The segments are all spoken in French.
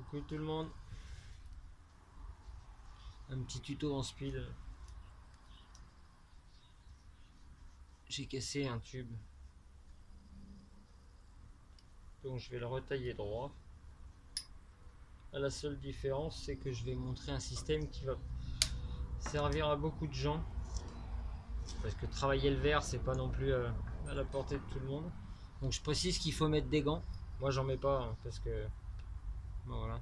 Coucou tout le monde. Un petit tuto en speed. J'ai cassé un tube. Donc je vais le retailler droit. La seule différence, c'est que je vais montrer un système qui va servir à beaucoup de gens. Parce que travailler le verre, c'est pas non plus à la portée de tout le monde. Donc je précise qu'il faut mettre des gants. Moi j'en mets pas hein, parce que... Bon, voilà.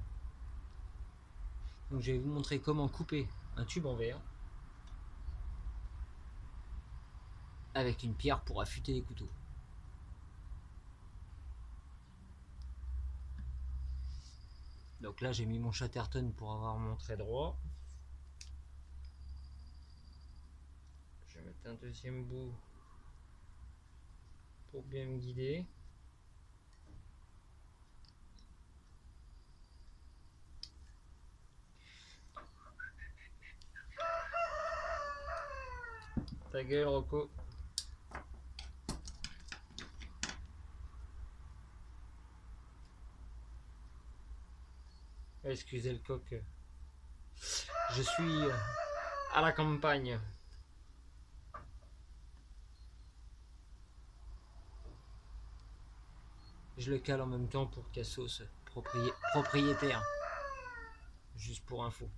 Donc je vais vous montrer comment couper un tube en verre avec une pierre pour affûter les couteaux. Donc là j'ai mis mon Chatterton pour avoir mon trait droit. Je vais mettre un deuxième bout pour bien me guider. Ta gueule Rocco. Excusez le coq. Je suis à la campagne. Je le cale en même temps pour Cassos propriétaire. Juste pour info.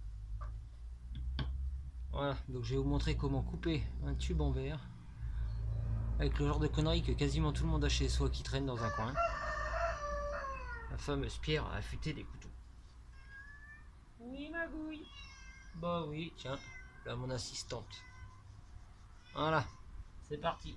Voilà, donc je vais vous montrer comment couper un tube en verre avec le genre de conneries que quasiment tout le monde a chez soi qui traîne dans un coin. La fameuse pierre à affûter des couteaux. Oui, Magouille. Bah oui, tiens, là mon assistante. Voilà, c'est parti.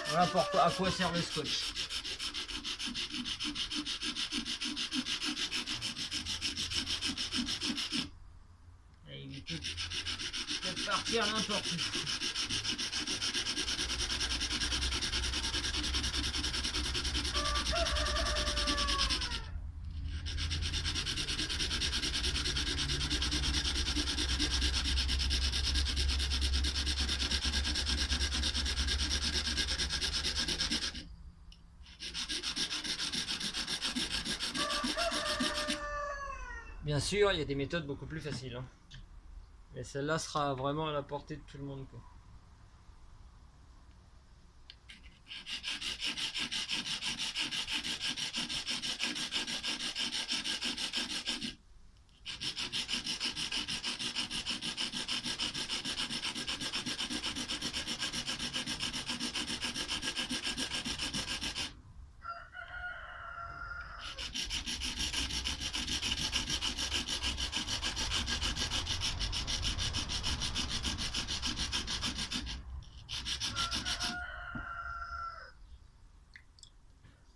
Voilà à quoi sert le scotch. Et il peut partir n'importe où. Bien sûr, il y a des méthodes beaucoup plus faciles. Hein. Mais celle-là sera vraiment à la portée de tout le monde. Quoi.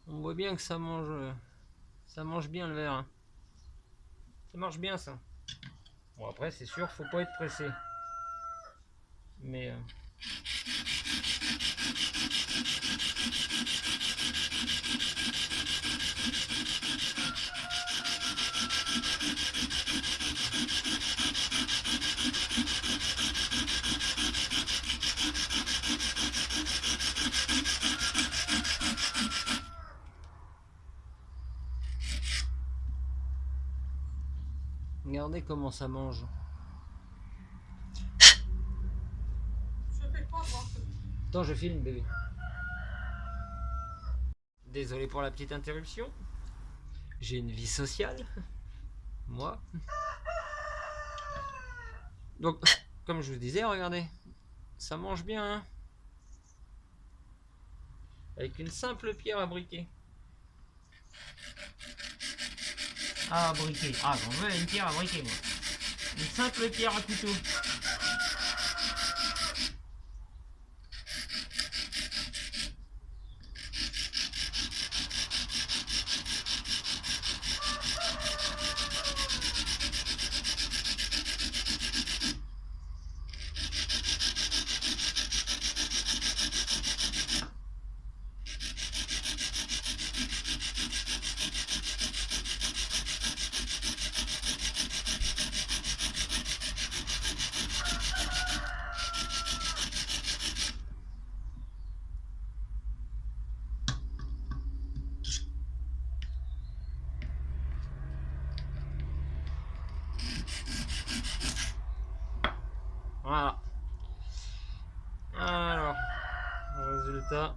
On voit bien que ça mange bien le verre. Hein. Ça marche bien ça. Bon après c'est sûr, faut pas être pressé. Mais regardez comment ça mange. Attends, je filme bébé. Désolé pour la petite interruption. J'ai une vie sociale. Moi. Donc, comme je vous disais, regardez. Ça mange bien. Hein, avec une simple pierre à briquer. À briquer. Ah, j'en veux une pierre à briquer, moi. Une simple pierre à couteau. Voilà. Alors, résultat.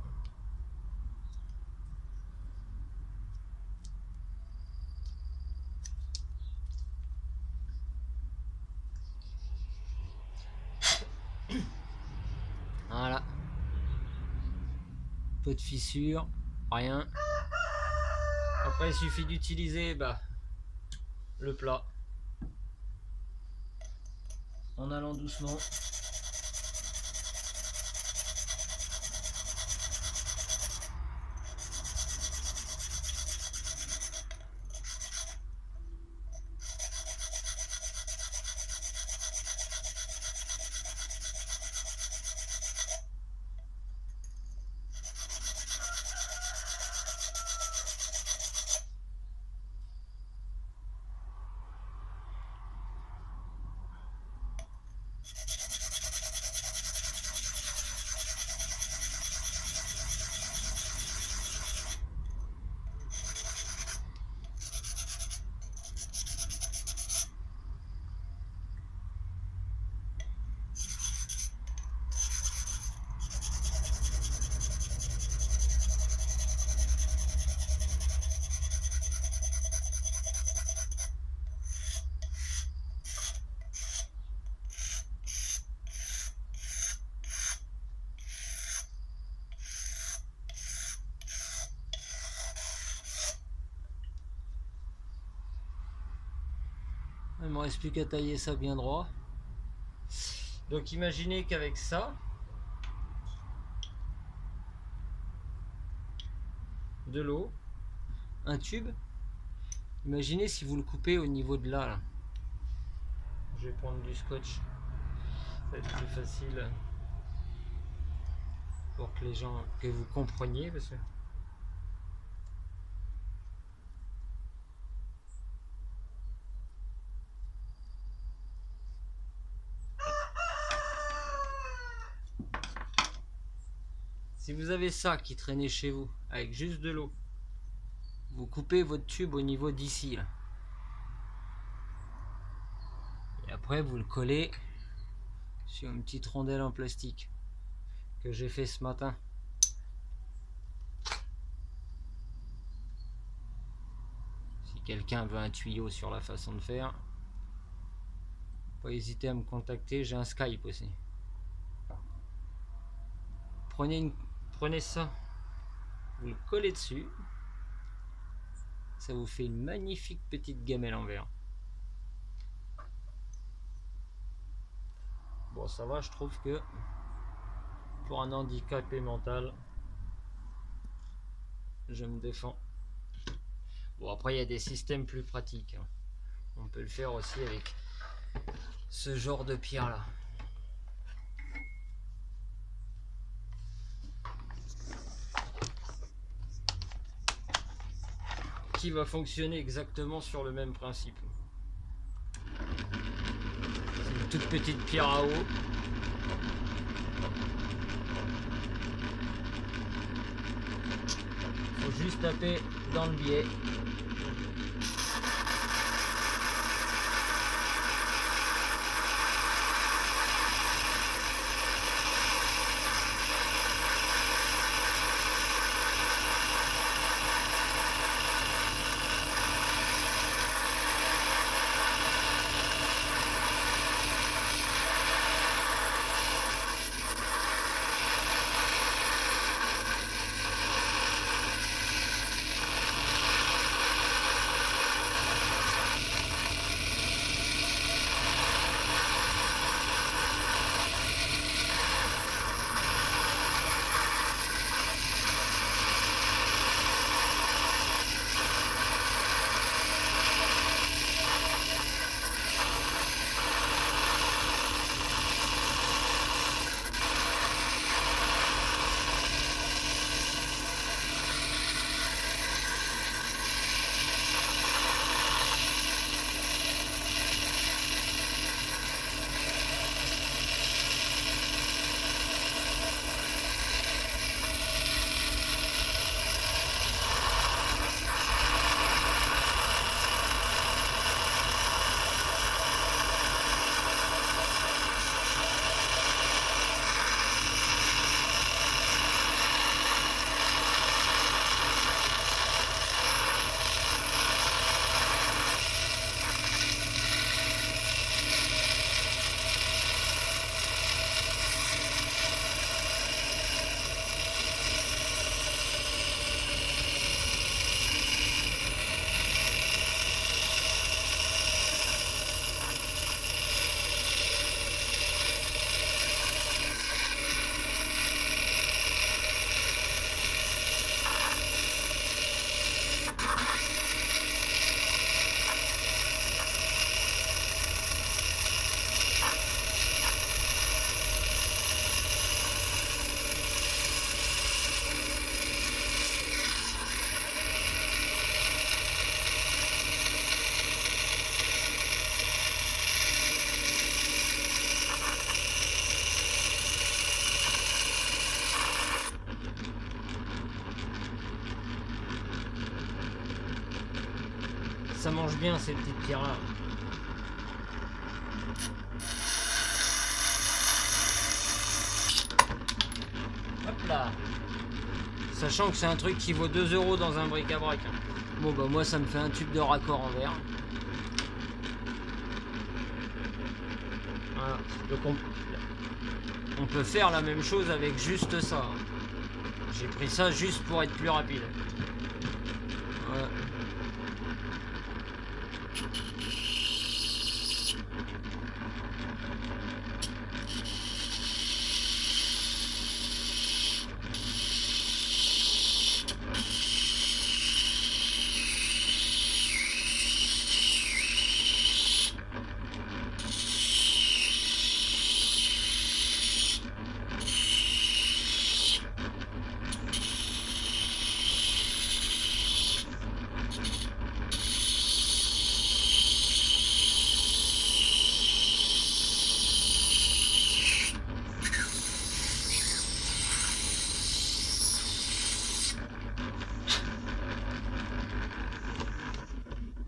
Voilà. Peu de fissures, rien. Après, il suffit d'utiliser le plat en allant doucement. Il me reste plus qu'à tailler ça bien droit. Donc imaginez qu'avec ça, de l'eau, un tube, imaginez si vous le coupez au niveau de là. Je vais prendre du scotch, ça va être plus facile pour que les gens, que vous compreniez, parce que si vous avez ça qui traînait chez vous avec juste de l'eau, vous coupez votre tube au niveau d'ici là. Et après vous le collez sur une petite rondelle en plastique que j'ai fait ce matin. Si quelqu'un veut un tuyau sur la façon de faire, pas hésiter à me contacter, j'ai un Skype aussi. Prenez ça, vous le collez dessus, ça vous fait une magnifique petite gamelle en verre. Bon, ça va, je trouve que pour un handicapé mental, je me défends. Bon, après il y a des systèmes plus pratiques, hein. On peut le faire aussi avec ce genre de pierre là. Qui va fonctionner exactement sur le même principe. C'est une toute petite pierre à eau. Faut juste taper dans le biais. ça mange bien ces petites pierres là. Hop là. Sachant que c'est un truc qui vaut 2 € dans un bric-à-brac. Bon bah moi ça me fait un tube de raccord en verre. Voilà. Donc on peut faire la même chose avec juste ça. J'ai pris ça juste pour être plus rapide. Voilà.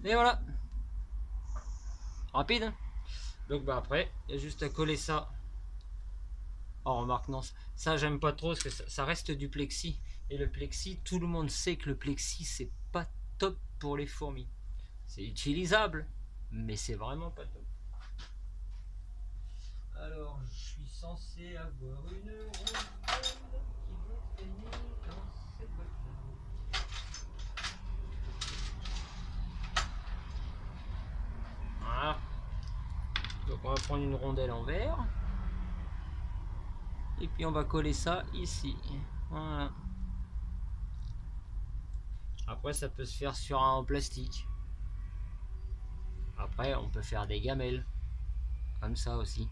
Et voilà. Rapide. Hein. Donc bah après, il y a juste à coller ça. Oh remarque non, ça j'aime pas trop parce que ça reste du plexi. Et le plexi, tout le monde sait que le plexi c'est pas top pour les fourmis. C'est utilisable, mais c'est vraiment pas top. Alors je suis censé avoir une rondelle qui va traîner dans cette boîte-là. Voilà. Donc on va prendre une rondelle en verre. Et puis on va coller ça ici. Voilà. Après ça peut se faire sur un en plastique. Après on peut faire des gamelles. Comme ça aussi.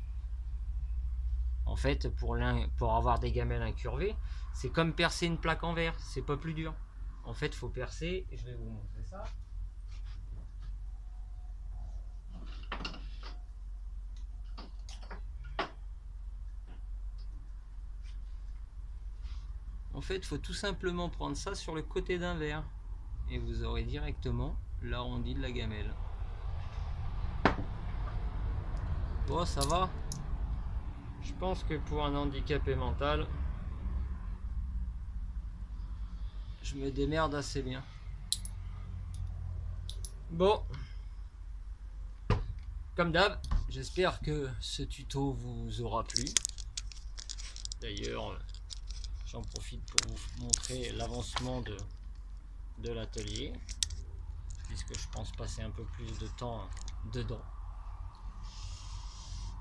En fait pour avoir des gamelles incurvées, c'est comme percer une plaque en verre. C'est pas plus dur. En fait il faut percer. Et je vais vous montrer ça. En fait, il faut tout simplement prendre ça sur le côté d'un verre et vous aurez directement l'arrondi de la gamelle. Bon, ça va. Je pense que pour un handicapé mental, je me démerde assez bien. Bon, comme d'hab, j'espère que ce tuto vous aura plu. D'ailleurs, j'en profite pour vous montrer l'avancement de l'atelier, puisque je pense passer un peu plus de temps dedans.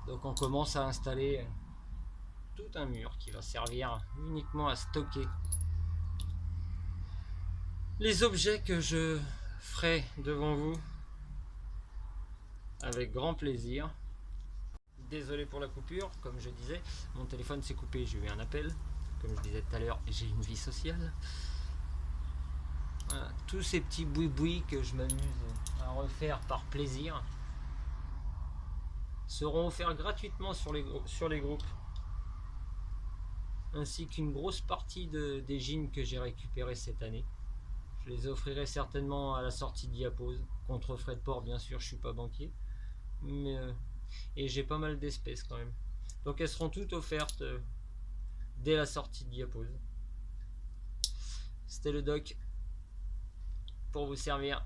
Donc on commence à installer tout un mur qui va servir uniquement à stocker les objets que je ferai devant vous avec grand plaisir. Désolé pour la coupure, comme je disais, mon téléphone s'est coupé, j'ai eu un appel. Comme je disais tout à l'heure, j'ai une vie sociale. Voilà, tous ces petits boui-boui que je m'amuse à refaire par plaisir seront offerts gratuitement sur les groupes, ainsi qu'une grosse partie des jeans que j'ai récupérés cette année. Je les offrirai certainement à la sortie Diapose, contre frais de port bien sûr, je suis pas banquier, mais et j'ai pas mal d'espèces quand même. Donc elles seront toutes offertes dès la sortie Diapose. C'était le doc pour vous servir.